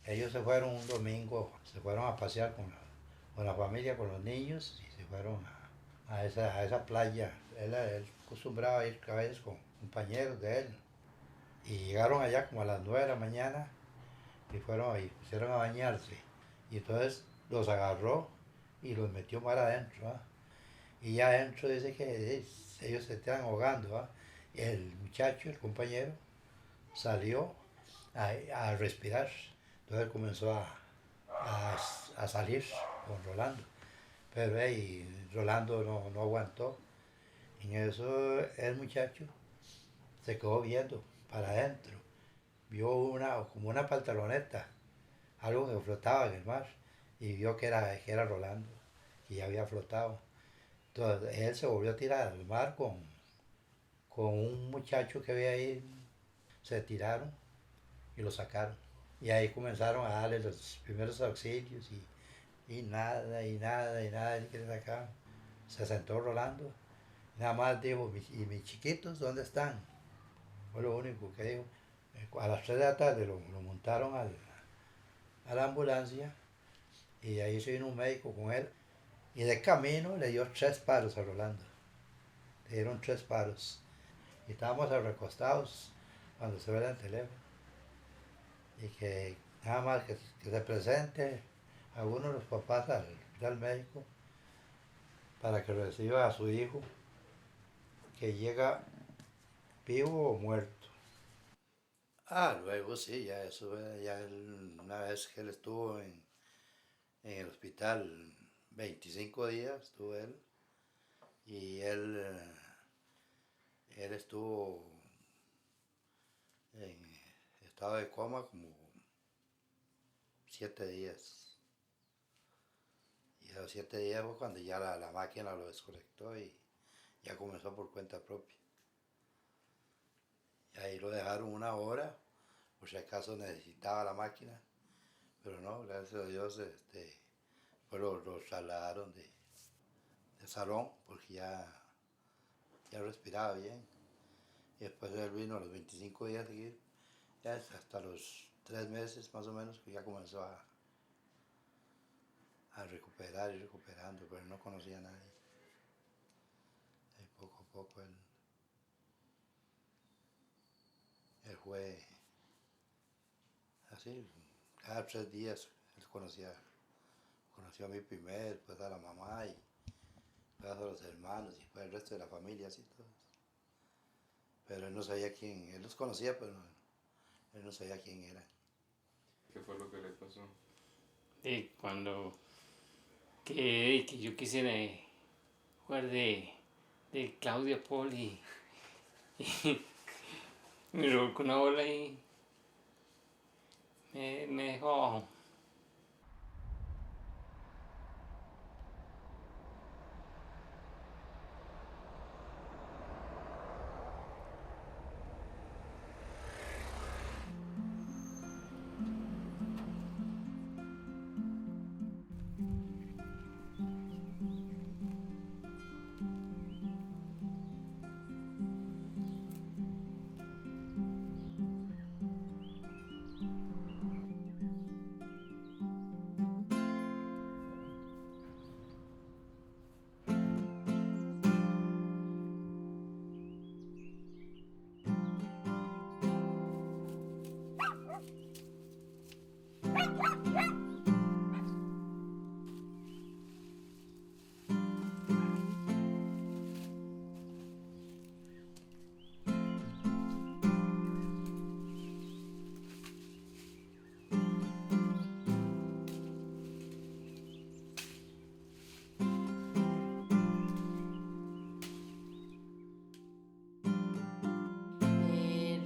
Ellos se fueron un domingo, se fueron a pasear con la familia, con los niños, y se fueron a esa playa. Él acostumbraba a ir a veces con compañeros de él. Y llegaron allá como a las 9 de la mañana y fueron y pusieron a bañarse. Y entonces los agarró y los metió mar adentro. ¿Ah? Y ya adentro dice que ellos se estaban ahogando. ¿Ah? Y el muchacho, el compañero, salió a respirar. Entonces comenzó a salir con Rolando. Pero Rolando no aguantó. En eso el muchacho se quedó viendo para adentro. Vio como una pantaloneta, algo que flotaba en el mar. Y vio que era Rolando. Y ya había flotado. Entonces él se volvió a tirar al mar con un muchacho que había ahí. Se tiraron y lo sacaron. Y ahí comenzaron a darle los primeros auxilios y nada, y nada, y nada, y que se sacaban. Se sentó Rolando. Nada más dijo, ¿y mis chiquitos dónde están? Fue lo único que dijo. A las 3 de la tarde lo montaron a la ambulancia y ahí se vino un médico con él. Y de camino le dio 3 paros a Rolando. Le dieron 3 paros. Y estábamos recostados cuando se ve en el teléfono. Y que nada más que se presente alguno de los papás al médico para que reciba a su hijo que llega vivo o muerto. Luego sí, ya eso, una vez que él estuvo en el hospital, 25 días estuvo él, y él estuvo en estado de coma como 7 días. Y a los 7 días fue cuando ya la máquina lo desconectó y ya comenzó por cuenta propia. Y ahí lo dejaron una hora, por si acaso necesitaba la máquina, pero no, gracias a Dios pues lo trasladaron de salón porque ya respiraba bien. Y después él vino a los 25 días seguidos, ya hasta los 3 meses más o menos que ya comenzó a recuperar y recuperando, pero él no conocía a nadie. Y poco a poco él fue así, cada 3 días él conoció a mi primero, después a la mamá y después a los hermanos y después al resto de la familia, así todos. Pero él no sabía quién, él los conocía, pero él no sabía quién era. ¿Qué fue lo que le pasó? Y cuando que yo quisiera jugar de Claudia Paul y me robó con una bola y me dejó abajo.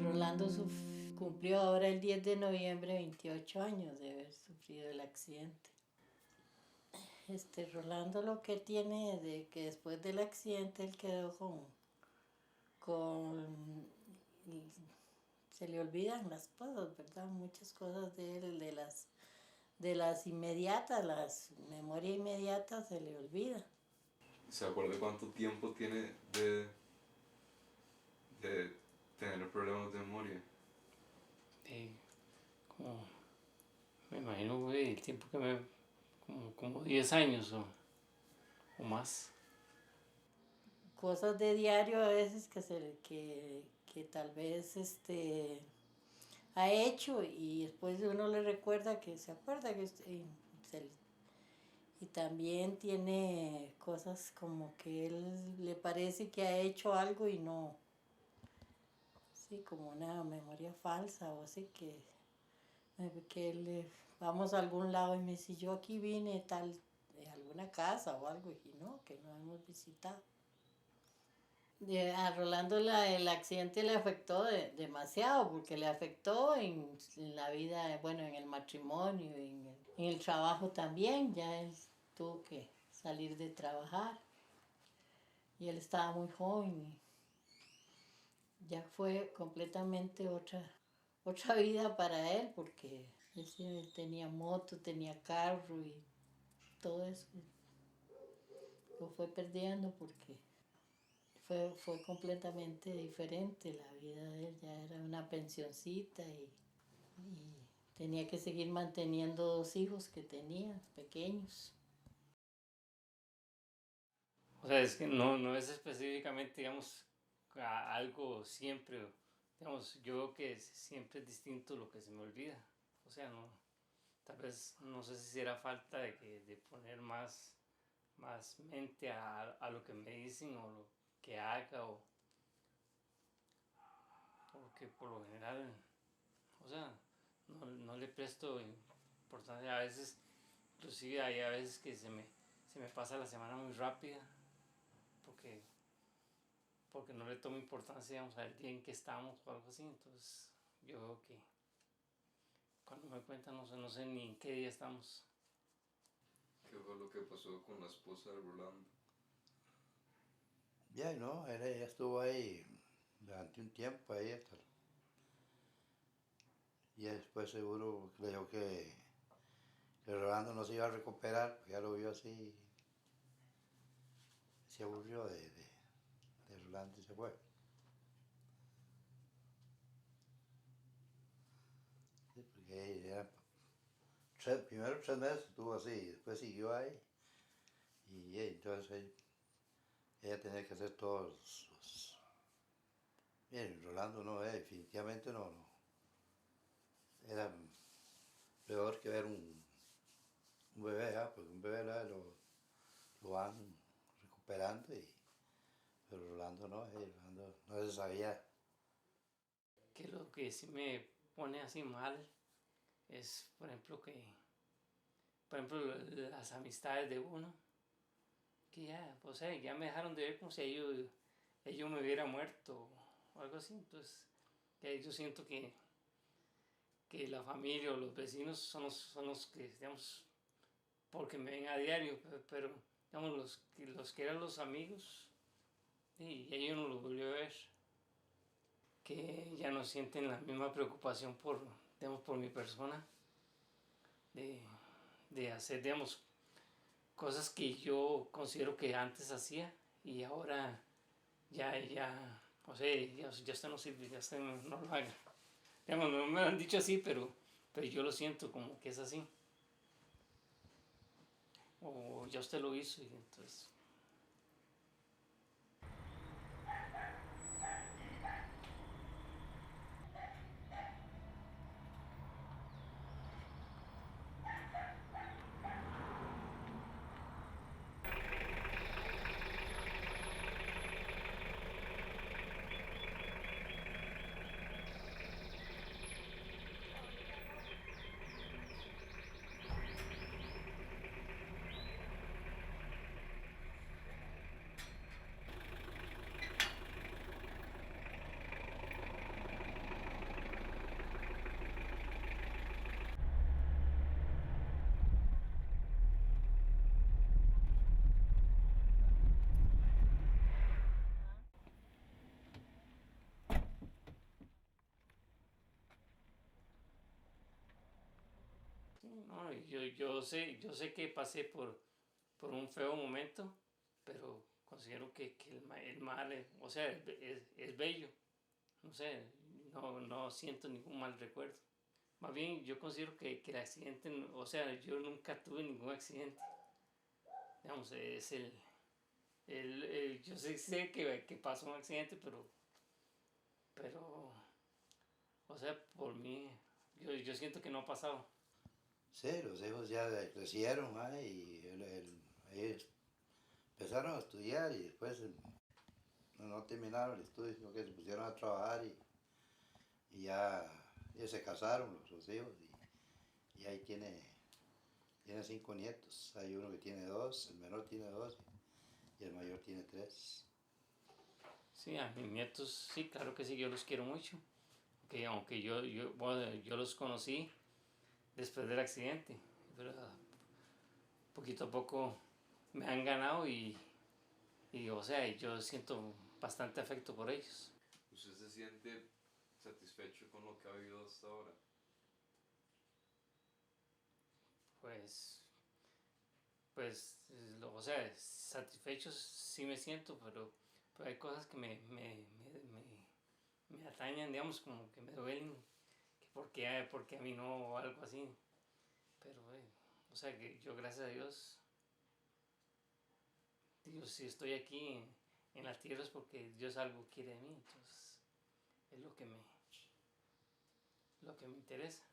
Rolando cumplió ahora el 10 de noviembre 28 años de haber sufrido el accidente. Rolando lo que tiene de que después del accidente él quedó con se le olvidan las cosas, ¿verdad? Muchas cosas de él, de las inmediatas, las memorias inmediatas se le olvida. ¿Se acuerda cuánto tiempo tiene de tener problemas de memoria? Como imagino, güey, el tiempo que me... como 10 años o más. Cosas de diario a veces que tal vez ha hecho y después uno le recuerda que se acuerda que y también tiene cosas como que él le parece que ha hecho algo y no, sí, como una memoria falsa o así que vamos a algún lado y me dice, yo aquí vine tal, de alguna casa o algo, y no, que no hemos visitado. A Rolando el accidente le afectó demasiado, porque le afectó en la vida, bueno, en el matrimonio, en el trabajo también, ya él tuvo que salir de trabajar y él estaba muy joven y ya fue completamente otra vida para él, porque él tenía moto, tenía carro y todo eso lo fue perdiendo porque fue completamente diferente la vida de él, ya era una pensioncita y tenía que seguir manteniendo 2 hijos que tenía, pequeños. O sea, es que no es específicamente, digamos, algo siempre, digamos, yo veo que siempre es distinto lo que se me olvida. O sea, no, tal vez, no sé si será falta de poner más mente a lo que me dicen o lo que haga o porque por lo general, o sea, no le presto importancia a veces, inclusive hay a veces que se me pasa la semana muy rápida porque, porque no le tomo importancia, digamos, al día en que estamos o algo así, entonces yo veo que cuando me cuentan no sé ni en qué día estamos. ¿Qué fue lo que pasó con la esposa de Rolando? Bien, ¿no? Ella estuvo ahí durante un tiempo ahí y después seguro le dijo que Rolando no se iba a recuperar, porque ya lo vio así, se aburrió de Rolando y se fue. Sí, porque era primero 3 meses estuvo así, después siguió ahí y entonces ella tenía que hacer todos los... Bien, Rolando no, definitivamente no. Era peor que ver un bebé, porque un bebé lo van recuperando, pero Rolando no, Rolando no se sabía. Que lo que sí me pone así mal es, por ejemplo, las amistades de uno, que ya, o sea, ya me dejaron de ver como si ellos me hubiera muerto o algo así, entonces yo siento que la familia o los vecinos son los que, digamos, porque me ven a diario, pero digamos, los que eran los amigos, y ellos no los volvió a ver, que ya no sienten la misma preocupación digamos, por mi persona, de hacer, digamos, cosas que yo considero que antes hacía y ahora ya, o sea, ya usted no sirve, ya usted no lo haga. Digamos, no me lo han dicho así, pero yo lo siento como que es así. O ya usted lo hizo y entonces... No, yo sé que pasé por un feo momento, pero considero que el mal, o sea, es bello. No sé, no siento ningún mal recuerdo. más bien yo considero que el accidente, o sea, yo nunca tuve ningún accidente. Digamos, es yo sé que pasó un accidente, pero, o sea, por mí, yo siento que no ha pasado. Sí, los hijos ya crecieron, y ellos empezaron a estudiar y después no terminaron el estudio, sino que se pusieron a trabajar y ya se casaron los hijos y ahí tiene 5 nietos. Hay uno que tiene 2, el menor tiene 2 y el mayor tiene 3. Sí, a mis nietos, sí, claro que sí, yo los quiero mucho. Aunque bueno, yo los conocí después del accidente, pero poquito a poco me han ganado y o sea, yo siento bastante afecto por ellos. ¿Usted se siente satisfecho con lo que ha vivido hasta ahora? Pues, o sea, satisfecho sí me siento, pero hay cosas que me atañan, digamos, como que me duelen, que porque a mí no o algo así. Pero, o sea, que yo gracias a Dios, digo, si estoy aquí en la tierra es porque Dios algo quiere de mí, entonces es lo que me interesa.